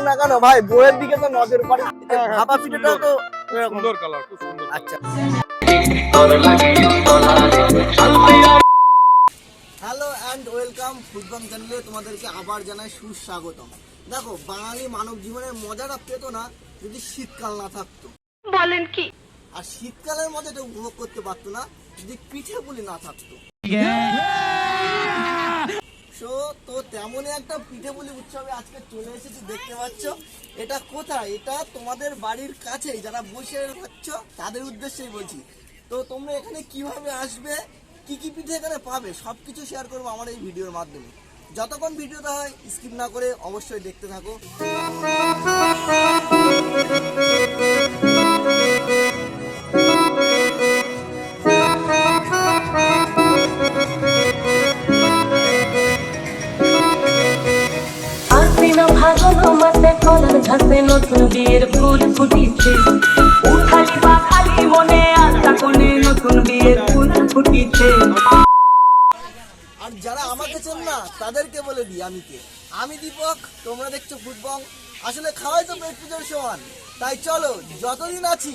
না কেন ভাই, বইয়ের দিকে তো নজর পড়ে। ভাপা পিঠাটা তো সুন্দর কালার, খুব সুন্দর। আচ্ছা, হ্যালো অ্যান্ড ওয়েলকাম ফুডবং চ্যানেলে তোমাদেরকে আবার জানাই সুস্বাগতম। দেখো, বাঙালি মানব জীবনের মজাটা পেত না যদি শীতকাল না থাকতো। বলেন কি? আর শীতকালের মজাটা উপভোগ করতে পারতো না যদি পিঠেপুলি না থাকতো। তো তেমনই একটা পিঠেপুলি উৎসবে আজকে চলে এসেছি, দেখতে পাচ্ছ। এটা কোথায়? এটা তোমাদের বাড়ির কাছেই, যারা বসে থাকছ তাদের উদ্দেশ্যেই বলছি। তো তোমরা এখানে কিভাবে আসবে, কি কি পিঠে এখানে পাবে, সবকিছু শেয়ার করবো আমার এই ভিডিওর মাধ্যমে। যতক্ষণ ভিডিওটা হয় স্কিপ না করে অবশ্যই দেখতে থাকো। নতুন বিয়ের ফুল ফুটিছে, উঠালি বা খালি মনে আশা কোণে নতুন বিয়ের ফুল ফুটিছে। আর যারা আমাকে চেন না তাদেরকে বলে দিই আমি কে। আমি দীপক, তোমরা দেখছো ফুডবং। আসলে খাওয়াই তো পেট পুজোর সমান, তাই চলো যতদিন আছি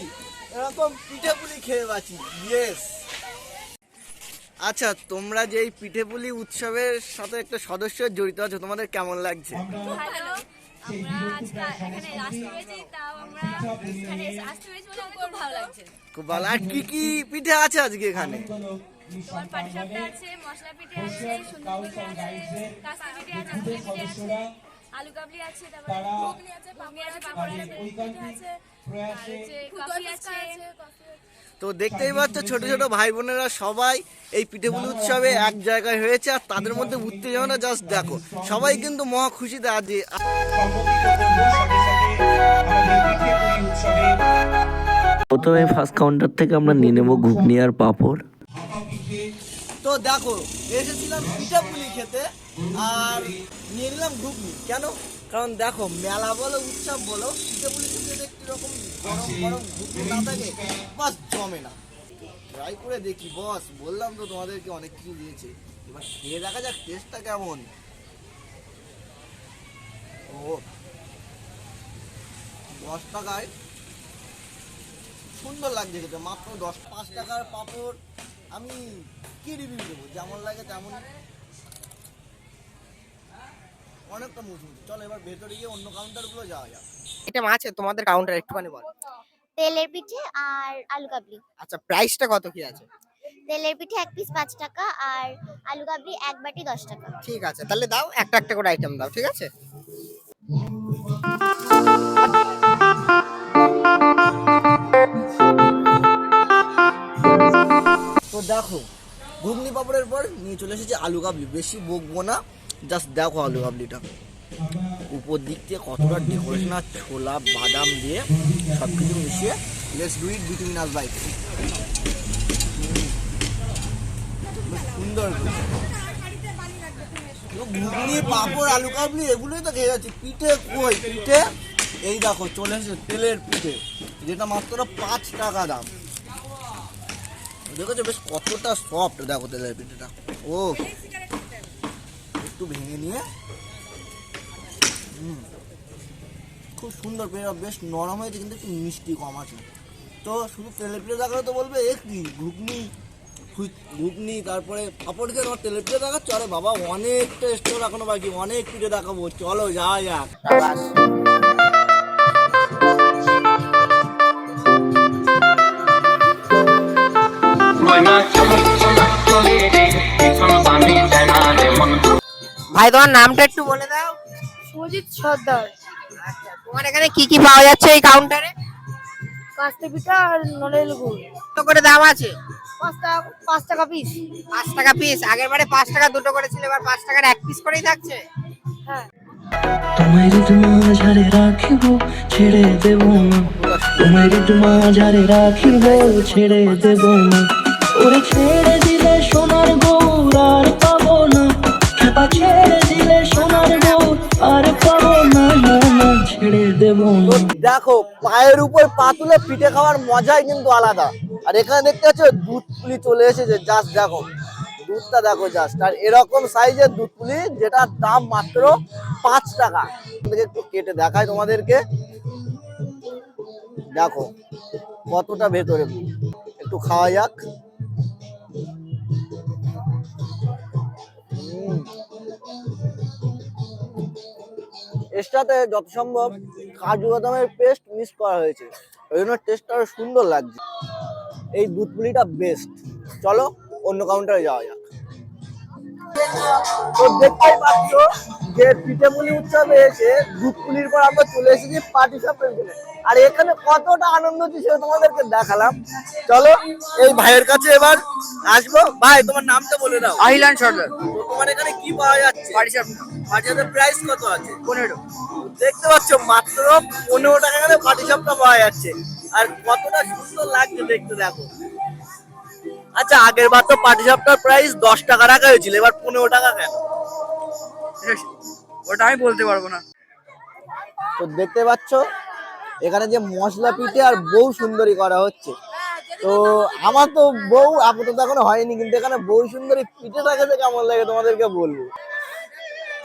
এরকম পিঠেপুলি খেয়ে বাঁচি। ইয়েস। আচ্ছা, তোমরা যে এই পিঠেপুলি উৎসবের সাথে একটা সদস্য জড়িত আছো, তোমাদের কেমন লাগছে? ভালো। আমরা আজকে এখানে আসতে পেরেছি, তাও আমরা এখানে আসতে পেরেছি বলে আমার খুব ভালো লাগছে। খুব ভালো। আর কি কি পিঠে আছে আজকে এখানে? তোমার পাটিসাপটা আছে, মশলা পিঠে আছে, সুন্দর পিঠে আছে, কাস্তে পিঠে আছে, চিড়ে পিঠে আছে, আলু কাবলি আছে, তারপরে ঘুগনি আছে, পাপড় আছে, পিঠে আছে, আর হচ্ছে কফি আছে। তো দেখতেই পাচ্ছ, ছোট ছোট ভাই বোনেরা সবাই এই পিঠেপুলি উৎসবে এক জায়গায় হয়েছে, আর তাদের মধ্যে উত্তেজনা জাস্ট দেখো। সবাই কিন্তু মহা খুশিতে আছে। প্রথমে ফার্স্ট কাউন্টার থেকে আমরা নিয়ে নেবো ঘুগনি আর পাঁপড়। তো দেখো, এসেছিলাম পিঠাপুলি খেতে আর নিয়ে নিলাম ঘুগনি। কেন? কারণ দেখো, মেলা বলো উৎসব বলো, পিঠাপুলি খেতে একটি রকম গরম গরম ঘুগনি না থাকে বাস জমে না। ট্রাই করে দেখি বস, বললাম তো তোমাদেরকে অনেক কিছু দিয়েছে, এবার খেয়ে দেখা যাক টেস্টটা কেমন। ও 10 টাকায় সুন্দর লাগছে খেতে, মাত্র 5 টাকার পাঁপড়। আমি কি রিভিউ দেবো, যেমন লাগে তেমন, অনেকটা মুচমুচে। চলো এবার ভেতরে গিয়ে অন্য কাউন্টারগুলো যাওয়া যাক। এটা আছে তোমাদের কাউন্টার, একটুখানি বলো। তেলের পিঠে আর আলু কাবলি। আচ্ছা, প্রাইসটা কত কি আছে? তেলের পিঠে এক পিস 5 টাকা আর আলু কাবলি এক বাটি 10 টাকা। ঠিক আছে, তাহলে দাও একটা একটা করে আইটেম দাও, ঠিক আছে? তো দেখো, ঘুগনি পাপড়ের পর নিয়ে চলে এসেছি আলু কাবলি। বেশি বকবো না, জাস্ট দেখো আলু কাবলিটা উপর দিক দিয়ে কতটা ডেকোরেশন আর ছোলা বাদাম দিয়ে সব কিছু মিশিয়ে। Let's do it between us bike. সুন্দর ঘুগনি পাপড় আলু কাবলি এগুলোই তো খেয়ে যাচ্ছি। পিঠে কই? পিঠে এই দেখো চলে এসেছে তেলের পিঠে, যেটা মাত্র 5 টাকা দাম। দেখেছো বেশ কতটা সফট, দেখো তেলের পিঠেটা। ও একটু ভেঙে নিয়ে খুব সুন্দর, বেশ নরম হয়েছে, কিন্তু একটু মিষ্টি কম আছে। তো শুধু তেলের পিঠে দেখালে তো বলবে এ কি ঘুগনি তারপরে পাপড় খেয়ে তোমার তেলের পিঠে দেখাচ্ছ। আরে বাবা, অনেকটা স্টোর এখনো বাকি, অনেক পিঠে দেখাবো, চলো যাওয়া যাক। ভাই তোমার নামটা একটু বলে দাও। সুজিত সর্দার। আচ্ছা, তোমার এখানে কি কি পাওয়া যাচ্ছে এই কাউন্টারে? কাস্তে পিঠা আর নলের গুড়। কত করে দাম আছে? 5 টাকা পিস। 5 টাকা পিস। আগের বারে 5 টাকা দুটো করেছিল, এবার 5 টাকার এক পিস করেই থাকছে। হ্যাঁ। তোমার মাঝারে রাখিব ছেড়ে দেব না, তোমার মাঝারে রাখিব ছেড়ে দেব না, ওরে ছেড়ে দিলে সোনার গৌর আর পাবো না, খেপা ছেড়ে দিলে সোনার গৌর আর পাবো না, না না ছেড়ে দেব না। দেখো, পায়ের উপর পা তুলে পিঠে খাওয়ার মজাই কিন্তু আলাদা। আর এখানে দেখতে পাচ্ছ দুধ পুলি চলে এসেছে, জাস্ট দেখো দুধটা দেখো জাস্ট। আর এরকম সাইজের দুধ পুলি, যেটার দাম মাত্র 5 টাকা। একটু কেটে দেখায় তোমাদেরকে, দেখো কতটা ভেতরে, একটু খাওয়া যাক। এর সাথে যত সম্ভব কাজু বাদামের পেস্ট মিক্স করা হয়েছে, ওই জন্য টেস্টটা আরো সুন্দর লাগছে। এই দুধ পুলিটা বেস্ট। চলো অন্য কাউন্টারে যাওয়া যাক। তো দেখতেই পাচ্ছ যে পিঠেপুলি উৎসবে এসে দুধ পুলির পর আমরা চলে এসেছি পাটিসাপটার জন্য। আর এখানে কতটা আনন্দ হচ্ছে সেটা তোমাদেরকে দেখালাম। চলো এই ভাইয়ের কাছে এবার আসবো। ভাই তোমার নামটা বলে দাও। আহিলান সর্দার। তো তোমার এখানে কি পাওয়া যাচ্ছে? পাটিসাপটা। পাটিসাপটার প্রাইস কত আছে? 15। দেখতে পাচ্ছ মাত্র 15 টাকা করে পাটিসাপটা পাওয়া যাচ্ছে। আর কতটা সুন্দর লাগছে দেখতে, দেখো। আচ্ছা আগের বার তো পাটিসাপটার প্রাইস 10 টাকা রাখা হয়েছিল, এবার 15 টাকা কেন? ওটা আমি বলতে পারবো না। তো দেখতে পাচ্ছ এখানে যে মশলা পিঠে আর বউ সুন্দরী করা হচ্ছে। তো আমার তো বউ আপাতত এখনো হয়নি, কিন্তু এখানে বউ সুন্দরী পিঠেটা খেতে কেমন লাগে তোমাদেরকে বলবো।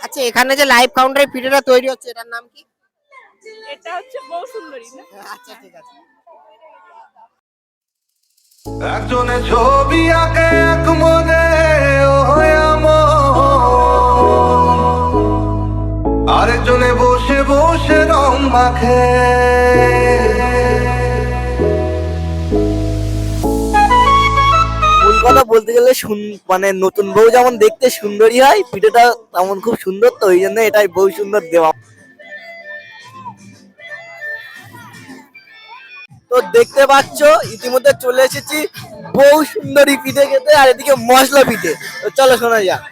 আচ্ছা এখানে যে লাইভ কাউন্টারে পিঠেটা তৈরি হচ্ছে এটার নাম কি? এটা হচ্ছে বউ সুন্দরী না? আচ্ছা ঠিক আছে। একজনে ছবি আঁকে এক মনে আরেকজনে বসে বসে রং মাখে। মূল কথা বলতে গেলে মানে নতুন বউ যেমন দেখতে সুন্দরী হয়, পিঠেটা তেমন খুব সুন্দর, তো ওই জন্য এটাই বউ সুন্দর দেওয়া। তো দেখতে পাচ্ছ ইতিমধ্যে চলে এসেছি বউ সুন্দরী পিঠে খেতে, আর এদিকে মশলা পিঠে। তো চলো শোনা যাক।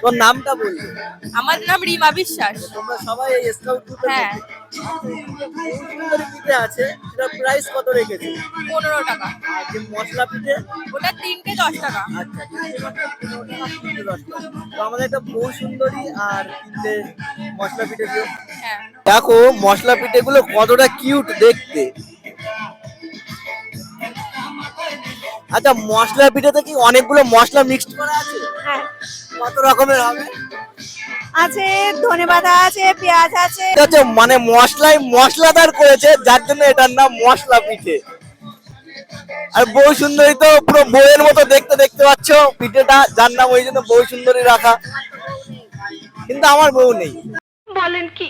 তোর নামটা বললি? আমার নাম রিমা বিশ্বাস। তোমরা সবাই এই স্কাউট গ্রুপে? হ্যাঁ। বউ সুন্দরী পিঠে আছে, সেটার প্রাইস কত রেখেছে? 15 টাকা। আর যে মশলা পিঠে? ওটা 3টে 10 টাকা। আচ্ছা, তো আমাদের একটা বউ সুন্দরী আর 3টে মশলা পিঠে দিও। হ্যাঁ। দেখো মশলা পিঠে গুলো কতটা কিউট দেখতে। আচ্ছা মশলা পিঠেতে কি অনেকগুলো মশলা মিক্সড করা আছে? হ্যাঁ কত রকমের হবে? আছে, ধনেপাতা আছে, পেঁয়াজ আছে। এটা হচ্ছে মানে মশলাই মশলাদার করেছে, যার জন্য এটার নাম মশলা পিঠে। আর বউ সুন্দরী তো পুরো বউয়ের মতো দেখতে, দেখতে পাচ্ছ পিঠেটা, যার নাম ওই জন্য বউ সুন্দরী রাখা। কিন্তু আমার বউ নেই। বলেন কি?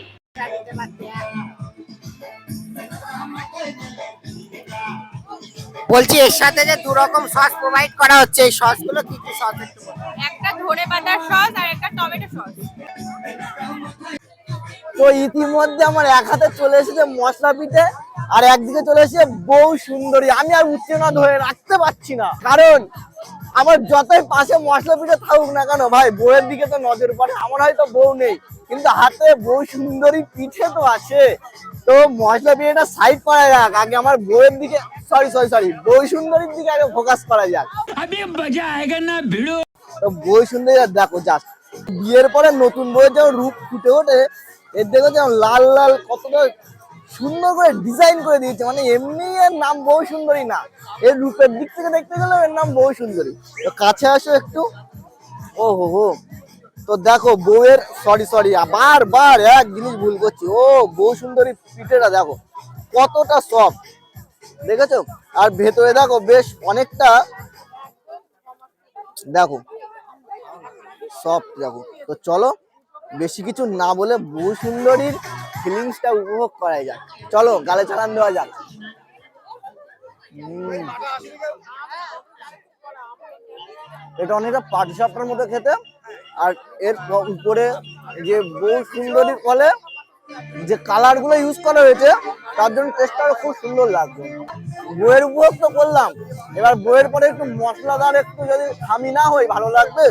বলছি এর সাথে যে 2 রকম সস প্রোভাইড করা হচ্ছে, এই সসগুলো কি কি সস একটু বলো। একটা ধনেপাতার সস আর একটা টমেটো সস। তো ইতিমধ্যে আমার এক হাতে চলে এসেছে মশলা পিঠে, আর একদিকে চলে এসেছে বউ সুন্দরী। আমি আর উত্তেজনা ধরে রাখতে পারছি না, কারণ আমার যতই পাশে মশলা পিঠে থাকুক না কেন ভাই, বউয়ের দিকে তো নজর পড়ে। আমার হয়তো বউ নেই, কিন্তু হাতে বউ সুন্দরী পিঠে তো আছে। তো মশলা পিঠেটা সাইড করা যাক, আগে আমার বউয়ের দিকে সরি বউ সুন্দরীর দিকে আগে ফোকাস করা যাক। তো বউ সুন্দরী দেখো জাস্ট, বিয়ের পরে নতুন বউয়ের যেমন রূপ ফুটে ওঠে, এর দেখো যেমন লাল লাল কতটা সুন্দর করে ডিজাইন করে দিয়েছে। মানে এমনি এর নাম বউ সুন্দরী না, এর রূপের দিক থেকে দেখতে গেলে এর নাম বউ সুন্দরী। তো কাছে আসো একটু। ও হো, তো দেখো বউয়ের সরি বারবার এক জিনিস ভুল করছি। ও বউ সুন্দরী পিঠেটা দেখো কতটা সফট, দেখেছো? আর ভেতরে দেখো বেশ অনেকটা, দেখো সফট দেখো। তো চলো বেশি কিছু না বলে বউ সুন্দরীর ফিলিংসটা উপভোগ করা যাক। চলো গালে চালান দেওয়া যাক। এটা অনেকটা পাটিসাপটার মতো খেতে, আর এর উপরে যে বউ সুন্দরীর ফলে যে কালার গুলো ইউজ করা হয়েছে, তার জন্য টেস্টটা খুব সুন্দর লাগছে। বইয়ের উপভোগ তো করলাম, এবার বইয়ের পরে একটু মশলাদার একটু যদি আমি না হই ভালো লাগবে।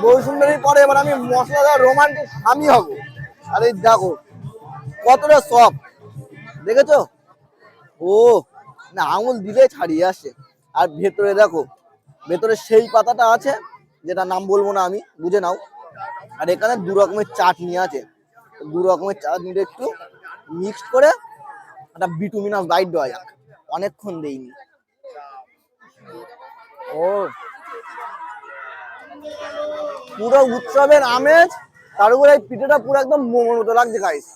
বউ সুন্দরীর পরে এবার আমি মশলাদার রোমান্টিক আমি হব। আর এই দেখো কতটা সফট, দেখেছো? ও না, আঙুল দিলে ছাড়িয়ে আসে। আর ভেতরে দেখো, ভেতরে সেই পাতাটা আছে যেটা নাম বলবো না, আমি বুঝে নাও। আর এখানে 2 রকমের চাটনি আছে, 2 রকমের চাটনিটা একটু মিক্সড করে একটা বিটুমিনাস বাইট দেওয়া যাক। অনেকক্ষণ দেইনি। ও পুরো উৎসবের আমেজ, তার উপরে এই পিঠেটা পুরো একদম মোমোর মতো লাগছে গাইস।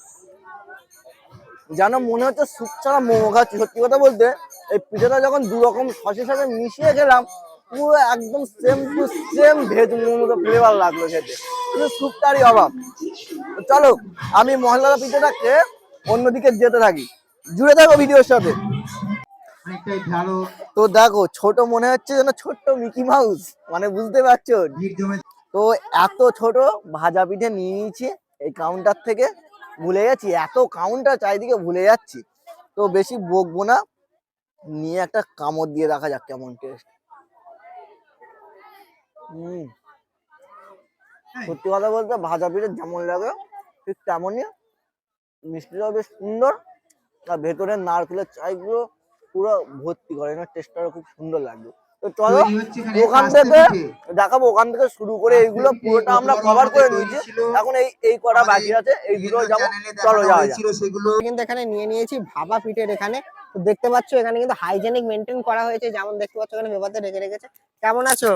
যেন মনে হচ্ছে স্যুপ ছাড়া মোমো খাচ্ছি। সত্যি কথা বলতে এই পিঠেটা যখন দু রকম সসের সাথে মিশিয়ে খেলাম, পুরো একদম সেম টু সেম ভেজ মোমোর মতো ফ্লেভার লাগলো খেতে, শুধু স্যুপটারই অভাব। তো চলো আমি মহল্লার পিঠেটাকে অন্যদিকে যেতে থাকি, জুড়ে থাকো ভিডিওর সাথে। তো দেখো ছোট মনে হচ্ছে যেন ছোট্ট মিকি মাউস, মানে বুঝতে পারছো। তো এত ছোট ভাজা পিঠে নিয়ে নিয়েছি এই কাউন্টার থেকে, ভুলে গেছি এত কাউন্টার চারিদিকে ভুলে যাচ্ছি। তো বেশি বকবো না, নিয়ে একটা কামড় দিয়ে দেখা যাক কেমন টেস্ট। সত্যি কথা বলতে ভাজা পিঠে যেমন লাগে ঠিক তেমনই, মিষ্টিটাও বেশ সুন্দর, আর ভেতরে নারকেলের চাইগুলো পুরো ভর্তি করে, না টেস্টটাও খুব সুন্দর লাগবে। তো চলো ওখান থেকে দেখাবো, ওখান থেকে শুরু করে এইগুলো পুরোটা আমরা কভার করে নিয়েছি, এখন এই কটা বাকি আছে, এইগুলো যাবো। চলো যাওয়া যাক। কিন্তু এখানে নিয়ে নিয়েছি ভাপা পিঠের। এখানে তো দেখতে পাচ্ছ এখানে কিন্তু হাইজেনিক মেনটেন করা হয়েছে, যেমন দেখতে পাচ্ছ এখানে পেপারতে রেখে রেখেছে। কেমন আছো?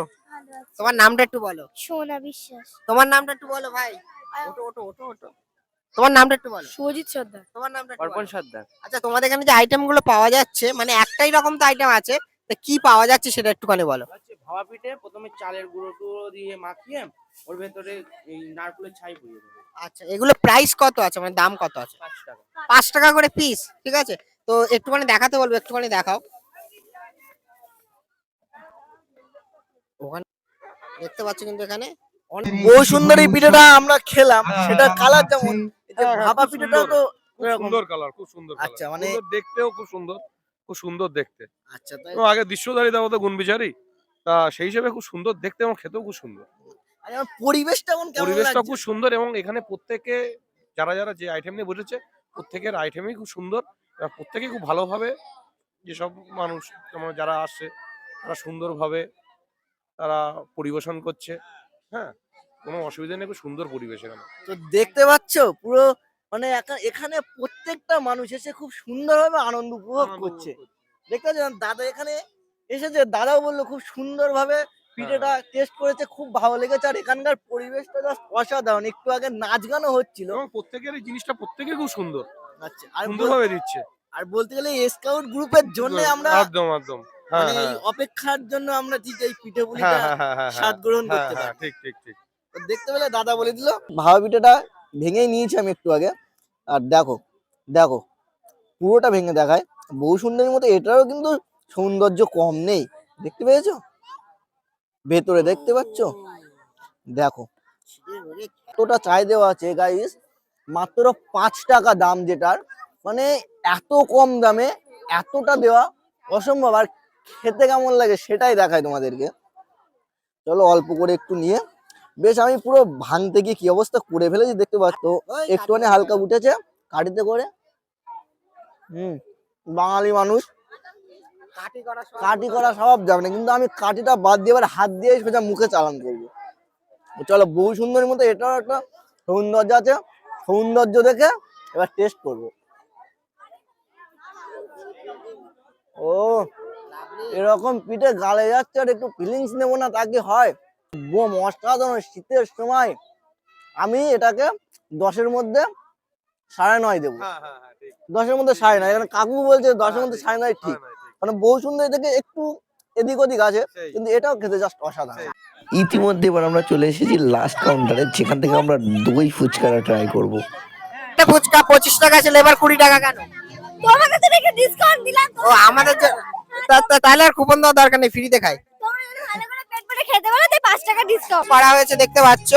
তোমার নামটা একটু বলো। সোনা বিশ্বাস। তোমার নামটা একটু বলো ভাই। ওটো ওটো ওটো ওটো। তোমার নামটা একটু বলো। সুজিত সর্দার। তোমার নামটা একটু অর্পণ বলো। সর্দার। আচ্ছা তোমাদের এখানে যে আইটেম গুলো পাওয়া যাচ্ছে, মানে একটাই রকম তো আইটেম আছে, তো কি পাওয়া যাচ্ছে সেটা একটুখানি বলো। ভাপা পিঠে প্রথমে চালের গুঁড়ো টুড়ো দিয়ে মাখিয়ে ওর ভেতরে এই নারকেলের ছাই পুড়িয়ে দেবে। আচ্ছা এগুলো প্রাইস কত আছে, মানে দাম কত আছে? 5 টাকা। 5 টাকা করে পিস, ঠিক আছে। তো একটুখানি দেখাতে বলবো, একটুখানি দেখাও। ওখানে দেখতে পাচ্ছ কিন্তু এখানে অনেক বহু সুন্দর এই পিঠেটা আমরা খেলাম, সেটা কালার যেমন, এই যে ভাপা পিঠেটাও তো খুব সুন্দর কালার, খুব সুন্দর কালার। আচ্ছা, মানে সুন্দর দেখতেও খুব সুন্দর, খুব সুন্দর দেখতে। আচ্ছা তাই। তো আগে দৃশ্যধারী দেবো তো গুণবিচারী, তা সেই হিসেবে খুব সুন্দর দেখতে এবং খেতেও খুব সুন্দর। আর আমার পরিবেশটা কেমন পরিবেশটা লাগছে? খুব সুন্দর এবং এখানে প্রত্যেকে যারা যারা যে আইটেম নিয়ে বসেছে প্রত্যেকের আইটেমই খুব সুন্দর, এবং প্রত্যেকেই খুব ভালোভাবে, যেসব মানুষ যেমন যারা আসছে তারা সুন্দরভাবে তারা পরিবেশন করছে। হ্যাঁ, কোনো অসুবিধা নেই, খুব সুন্দর পরিবেশ এখানে। তো দেখতে পাচ্ছো পুরো, মানে এখানে প্রত্যেকটা মানুষ এসে খুব সুন্দরভাবে আনন্দ উপভোগ করছে। দেখতে পাচ্ছেন দাদা এখানে এসেছে, দাদাও বললো খুব সুন্দরভাবে পিঠেটা টেস্ট করেছে, খুব ভালো লেগেছে। আর এখানকার পরিবেশটা জাস্ট অসাধারণ, একটু আগে নাচ গানও হচ্ছিল। এবং প্রত্যেকের এই জিনিসটা প্রত্যেকে খুব সুন্দর, আচ্ছা, আর সুন্দরভাবে দিচ্ছে। আর বলতে গেলে স্কাউট গ্রুপের জন্য আমরা একদম একদম, হ্যাঁ মানে এই হ্যাঁ অপেক্ষার জন্য আমরা ঠিক এই পিঠে হ্যাঁ পুলিটা হ্যাঁ হ্যাঁ হ্যাঁ স্বাদ গ্রহণ হ্যাঁ করতে হ্যাঁ, পারি। ঠিক ঠিক ঠিক। তো দেখতে পেলে দাদা বলে দিল ভাপা পিঠাটা ভেঙেই নিয়েছি আমি একটু আগে। আর দেখো দেখো পুরোটা ভেঙে দেখায়, বহু সুন্দরীর মতো এটারও কিন্তু সৌন্দর্য কম নেই, দেখতে পেয়েছো? ভেতরে দেখতে পাচ্ছো, দেখো কতটা চাই দেওয়া আছে গাইস, মাত্র 5 টাকা দাম যেটার, মানে এত কম দামে এতটা দেওয়া অসম্ভব। আর খেতে কেমন লাগে সেটাই দেখায় তোমাদেরকে। চলো অল্প করে একটু নিয়ে, বেশ আমি পুরো ভাঙতে গিয়ে কি অবস্থা করে ফেলেছি দেখতে পাচ্ছ। একটুখানি হালকা উঠেছে কাঠিতে করে। বাঙালি মানুষ কাঠি করা স্বভাব যাবে না, কিন্তু আমি কাঠিটা বাদ দিয়ে এবার হাত দিয়ে সোজা মুখে চালান করবো। চলো বহু সুন্দরের মতো এটাও একটা সৌন্দর্য আছে, সৌন্দর্য দেখে এবার টেস্ট করবো। ও এরকম পিঠে গালে যাচ্ছে আর একটু ফিলিংস নেবো না তা কি হয়? বোম অসাধারণ, শীতের সময় আমি এটাকে 10-এর মধ্যে 9.5 দেবো। 10-এর মধ্যে 9.5, এখানে কাকু বলছে 10-এর মধ্যে 9.5 ঠিক, মানে বহু সুন্দর থেকে একটু এদিক ওদিক আছে, কিন্তু এটাও খেতে জাস্ট অসাধারণ। ইতিমধ্যে এবার আমরা চলে এসেছি লাস্ট কাউন্টারে, যেখান থেকে আমরা দই ফুচকাটা ট্রাই করব। একটা ফুচকা 25 টাকা ছিল, এবার 20 টাকা কেন? তোমাকে তো দেখে ডিসকাউন্ট দিলাম। ও আমাদের তাহলে আর কুপন দেওয়ার দরকার নেই, ফ্রিতে খাই। তোমরা যদি ভালো করে পেট ভরে খেতে পারো তাই 5 টাকা ডিসকাউন্ট করা হয়েছে দেখতে পাচ্ছ।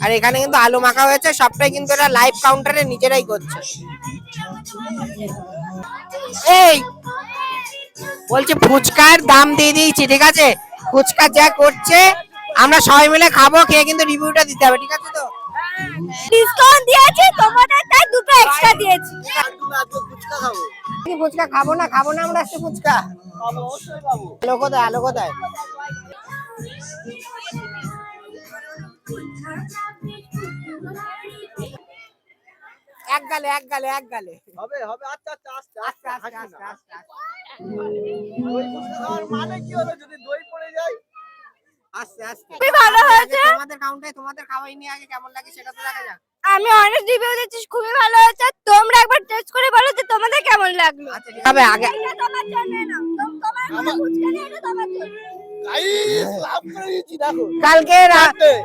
আর এখানে কিন্তু আলু মাখা হয়েছে, সবটাই কিন্তু এটা লাইভ কাউন্টারে নিজেরাই করছে। এই বলছি ফুচকার দাম দিয়ে দিয়েছি, ঠিক আছে? ফুচকা যা করছে আমরা সবাই মিলে খাবো, খেয়ে কিন্তু রিভিউটা দিতে হবে, ঠিক আছে তো? ডিসকাউন্ট দিয়েছি, তোমাদের তাই দুটো এক্সট্রা দিয়েছি। ফুচকা খাবো, কি ফুচকা খাবো না আমরা আজকে ফুচকা অবশ্যই খাবো। আলো কোথায়? এক গালে হবে হবে, আচ্ছা আচ্ছা আস্তে আস্তে আস্তে আস্তে আস্তে। দই ফুচকা খাওয়ার মানে কি হলো যদি দই পড়ে যায়? আস্তে আস্তে খুবই ভালো হয়েছে। তোমাদের কাউন্টে তোমাদের খাওয়াই নিয়ে আগে কেমন লাগে সেটা তো দেখা যাক। আমি অনেক রিভিউ দিচ্ছি, খুবই ভালো হয়েছে। তোমরা একবার টেস্ট করে বলো যে তোমাদের কেমন লাগলো। আচ্ছা ঠিক আছে আগে এটা তোমার জন্য না, তোমার কোনো ফুচকা নেই, এটা তোমার জন্য।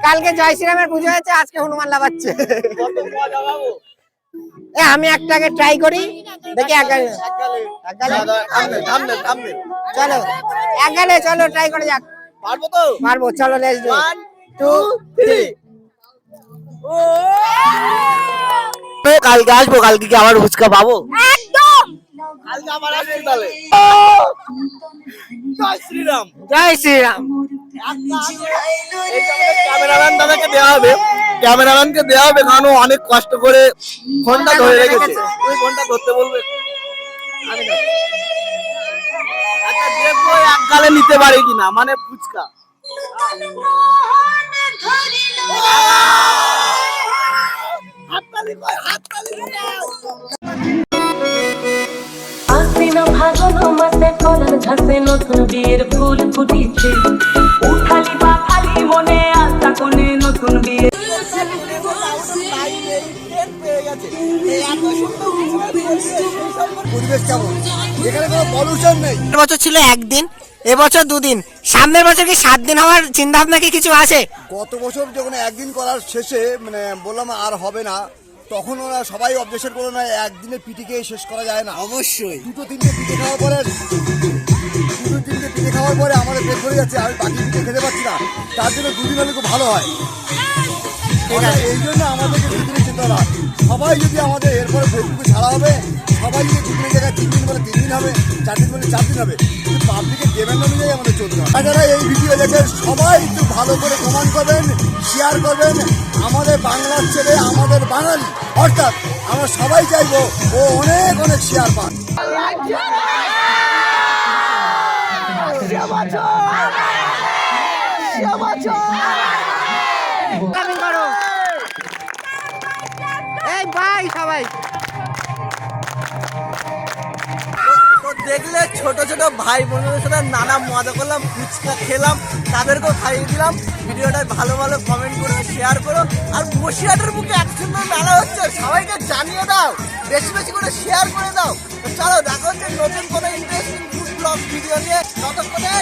কালকে জয় শ্রীরামের পুজো হয়েছে, আজকে হনুমান লাগাচ্ছে। আমি একটাকে ট্রাই করি দেখি চলো একগালে চলো ট্রাই করে যাক। পারবো তো? পারবো, চলো লেটস ডু 1 2 3 কালকে আসবো, কালকে কি আবার ফুচকা পাবো? একদম। কালকে আবার আসবো তাহলে। জয় শ্রীরাম। জয় শ্রীরাম। ক্যামেরাম্যান দাদাকে দেওয়া হবে, ক্যামেরাম্যানকে দেওয়া হবে, কারণ ও অনেক কষ্ট করে ফোনটা ধরে রেখেছে। তুই ফোনটা ধরতে বলবে। আচ্ছা দেখবো এক গালে নিতে পারে কিনা, মানে ফুচকা। হাততালি কই, হাততালি দাও। আশ্বিন ফাগুন মাসে ফলের ঘাসে নতুন বিয়ের ফুল ফুটিছে, উঠালি পাখালি মনে আশা কোণে নতুন বিয়ে। পরিবেশ কেমন? এখানে কোনো পলিউশন নেই। বছর ছিল একদিন, এবছর দুদিন, সামনের বছর কি 7 দিন হওয়ার চিন্তা ভাবনা কি কিছু আছে? গত বছর যখন একদিন করার শেষে মানে বললাম আর হবে না, তখন ওরা সবাই অবজেকশন করলো না, একদিনে পিটিকে শেষ করা যায় না। অবশ্যই 2-3টে পিঠে খাওয়ার পরে আমাদের পেট ভরে যাচ্ছে, আমি বাকি পিঠে খেতে পারছি না, তার জন্য 2 দিন হলে খুব ভালো হয়। এই জন্য আমাদেরকে 2 দিনের চিন্তা করা। সবাই যদি আমাদের এরপরে ফেসবুকে ছাড়া হবে, সবাই যদি 2 দিনের জায়গায় 3 দিন বলে 3 দিন হবে, 4 দিন বলে 4 দিন হবে, কিন্তু পাবলিকের ডিমান্ড অনুযায়ী আমাদের চলতে হবে। যারা এই ভিডিও দেখে সবাই একটু ভালো করে কমেন্ট করবেন, শেয়ার করবেন। আমাদের বাংলার ছেলে, আমাদের বাঙালি, অর্থাৎ আমরা সবাই চাইবো ও অনেক অনেক শেয়ার পান। এই বাই সবাই। তো দেখলে ছোট ছোট ভাই বোনদের সাথে নানা মজা করলাম, ফুচকা খেলাম, তাদেরকেও খাইয়ে দিলাম। ভিডিওটা ভালো ভালো কমেন্ট করো, শেয়ার করো, আর বসিরহাটের বুকে এক সুন্দর মেলা হচ্ছে, সবাইকে জানিয়ে দাও, বেশি বেশি করে শেয়ার করে দাও। তো চলো দেখা হচ্ছে নতুন কোনো ইন্টারেস্টিং ফুড ব্লগ ভিডিও নিয়ে, ততক্ষণে